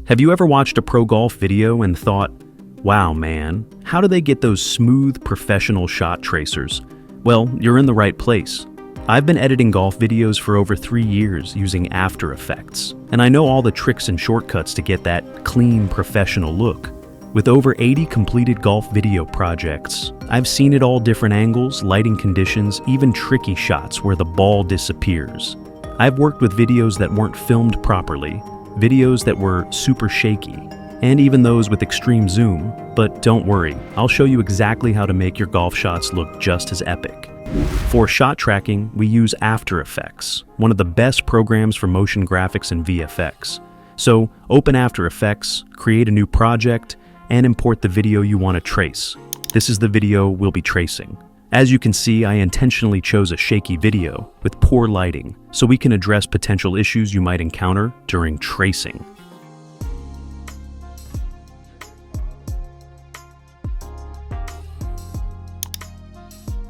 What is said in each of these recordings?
Have you ever watched a pro golf video and thought, wow man, how do they get those smooth, professional shot tracers? Well, you're in the right place. I've been editing golf videos for over 3 years using After Effects, and I know all the tricks and shortcuts to get that clean, professional look. With over 80 completed golf video projects, I've seen it all: different angles, lighting conditions, even tricky shots where the ball disappears. I've worked with videos that weren't filmed properly, videos that were super shaky, and even those with extreme zoom. But don't worry, I'll show you exactly how to make your golf shots look just as epic. For shot tracking, we use After Effects, one of the best programs for motion graphics and VFX. So open After Effects, create a new project, and import the video you want to trace. This is the video we'll be tracing. As you can see, I intentionally chose a shaky video with poor lighting so we can address potential issues you might encounter during tracing.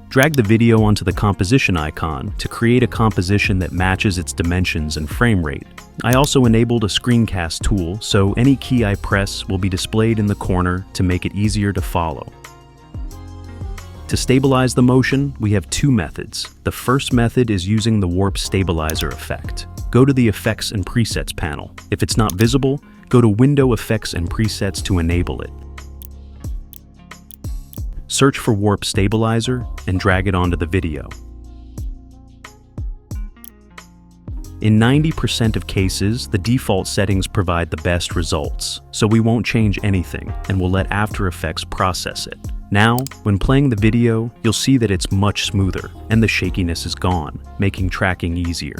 Drag the video onto the composition icon to create a composition that matches its dimensions and frame rate. I also enabled a screencast tool, so any key I press will be displayed in the corner to make it easier to follow. To stabilize the motion, we have 2 methods. The first method is using the warp stabilizer effect. Go to the Effects and Presets panel. If it's not visible, go to Window Effects and Presets to enable it. Search for Warp Stabilizer and drag it onto the video. In 90% of cases, the default settings provide the best results, so we won't change anything and we'll let After Effects process it. Now, when playing the video, you'll see that it's much smoother and the shakiness is gone, making tracking easier.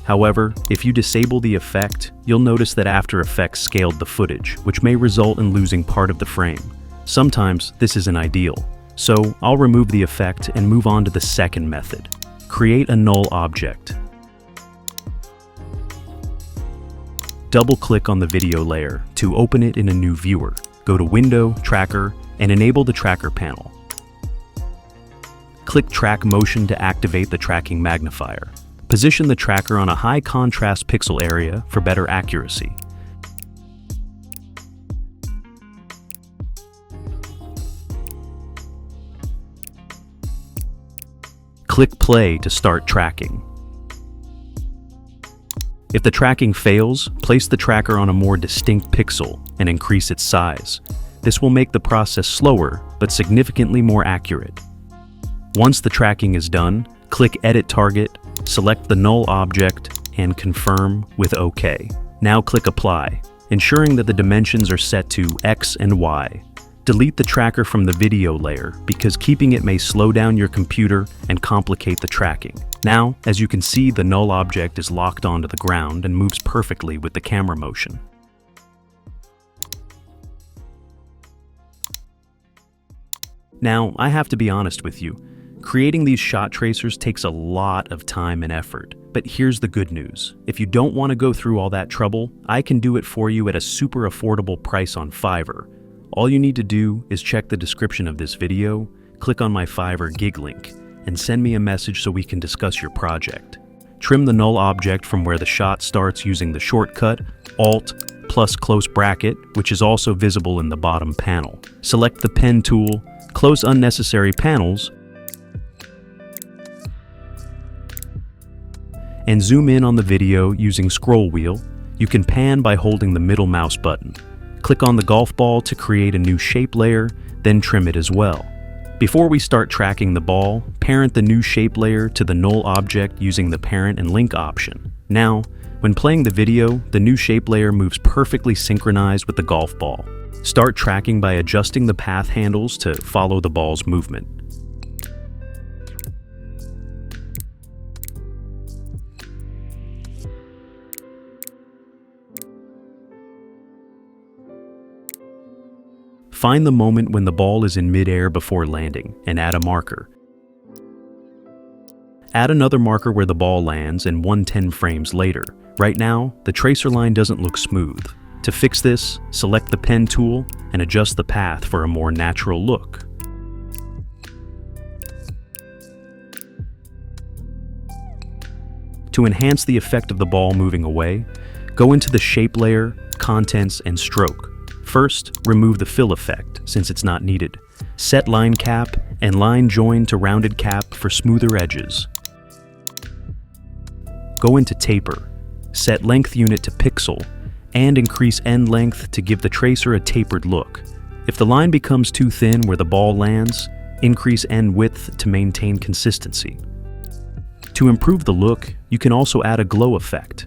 However, if you disable the effect, you'll notice that After Effects scaled the footage, which may result in losing part of the frame. Sometimes this isn't ideal, so I'll remove the effect and move on to the second method. Create a null object. Double-click on the video layer to open it in a new viewer. Go to Window, Tracker, and enable the Tracker panel. Click Track Motion to activate the tracking magnifier. Position the tracker on a high contrast pixel area for better accuracy. Click Play to start tracking. If the tracking fails, place the tracker on a more distinct pixel and increase its size. This will make the process slower, but significantly more accurate. Once the tracking is done, click Edit Target, select the null object, and confirm with OK. Now click Apply, ensuring that the dimensions are set to X and Y. Delete the tracker from the video layer because keeping it may slow down your computer and complicate the tracking. Now, as you can see, the null object is locked onto the ground and moves perfectly with the camera motion. Now, I have to be honest with you. Creating these shot tracers takes a lot of time and effort. But here's the good news. If you don't want to go through all that trouble, I can do it for you at a super affordable price on Fiverr. All you need to do is check the description of this video, click on my Fiverr gig link, and send me a message so we can discuss your project. Trim the null object from where the shot starts using the shortcut Alt plus close bracket, which is also visible in the bottom panel. Select the pen tool, close unnecessary panels, and zoom in on the video using scroll wheel. You can pan by holding the middle mouse button. Click on the golf ball to create a new shape layer, then trim it as well. Before we start tracking the ball, parent the new shape layer to the null object using the Parent and Link option. Now, when playing the video, the new shape layer moves perfectly synchronized with the golf ball. Start tracking by adjusting the path handles to follow the ball's movement. Find the moment when the ball is in midair before landing and add a marker. Add another marker where the ball lands and 110 frames later. Right now, the tracer line doesn't look smooth. To fix this, select the pen tool and adjust the path for a more natural look. To enhance the effect of the ball moving away, Go into the shape layer, contents, and stroke. First, remove the fill effect, since it's not needed. Set line cap and line join to rounded cap for smoother edges. Go into taper. Set length unit to pixel, and increase end length to give the tracer a tapered look. If the line becomes too thin where the ball lands, increase end width to maintain consistency. To improve the look, you can also add a glow effect.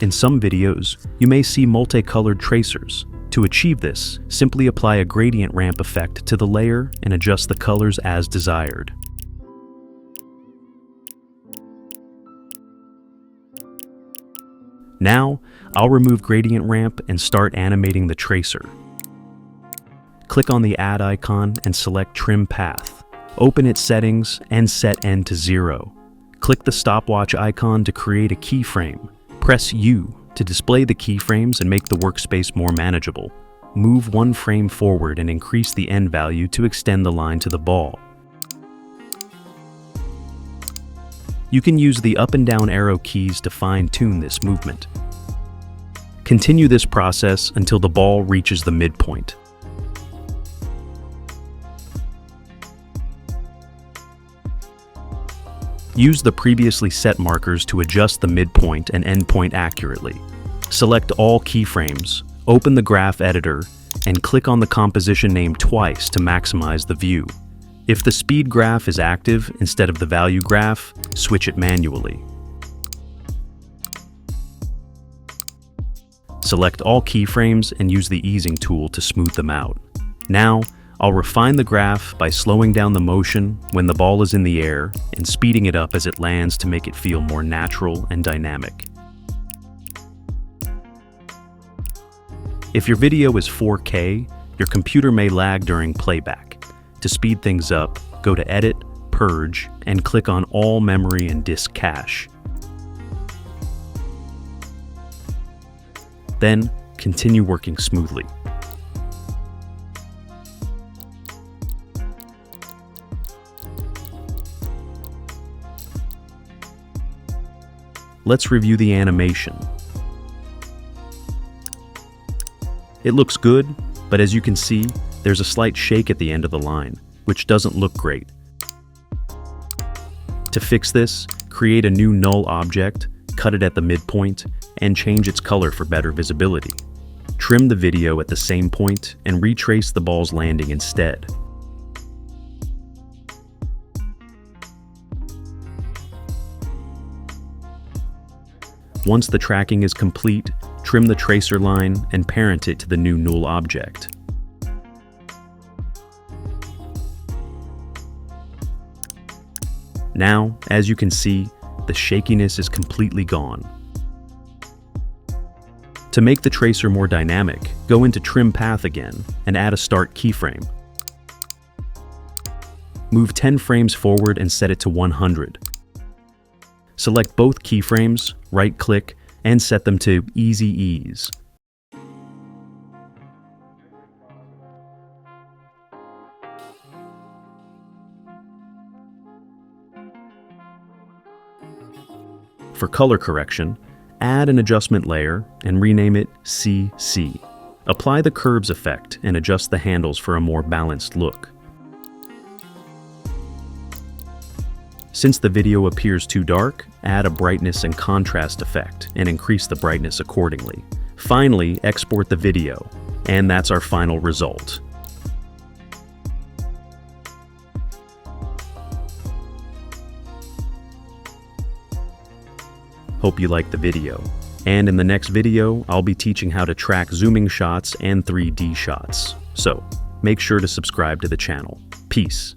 In some videos, you may see multicolored tracers. To achieve this, simply apply a gradient ramp effect to the layer and adjust the colors as desired. Now, I'll remove gradient ramp and start animating the tracer. Click on the Add icon and select Trim Path. Open its settings and set End to 0. Click the stopwatch icon to create a keyframe. Press U to display the keyframes and make the workspace more manageable. Move one frame forward and increase the end value to extend the line to the ball. You can use the up and down arrow keys to fine-tune this movement. Continue this process until the ball reaches the midpoint. Use the previously set markers to adjust the midpoint and endpoint accurately. Select all keyframes, open the graph editor, and click on the composition name twice to maximize the view. If the speed graph is active instead of the value graph, switch it manually. Select all keyframes and use the easing tool to smooth them out. Now, I'll refine the graph by slowing down the motion when the ball is in the air and speeding it up as it lands to make it feel more natural and dynamic. If your video is 4K, your computer may lag during playback. To speed things up, go to Edit, Purge, and click on All Memory and Disk Cache. Then, continue working smoothly. Let's review the animation. It looks good, but as you can see, there's a slight shake at the end of the line, which doesn't look great. To fix this, create a new null object, cut it at the midpoint, and change its color for better visibility. Trim the video at the same point and retrace the ball's landing instead. Once the tracking is complete, trim the tracer line and parent it to the new null object. Now, as you can see, the shakiness is completely gone. To make the tracer more dynamic, go into Trim Path again and add a start keyframe. Move 10 frames forward and set it to 100. Select both keyframes, right-click, and set them to Easy Ease. For color correction, add an adjustment layer and rename it CC. Apply the curves effect and adjust the handles for a more balanced look. Since the video appears too dark, add a brightness and contrast effect and increase the brightness accordingly. Finally, export the video, and that's our final result. Hope you liked the video. And in the next video, I'll be teaching how to track zooming shots and 3D shots. So, make sure to subscribe to the channel. Peace.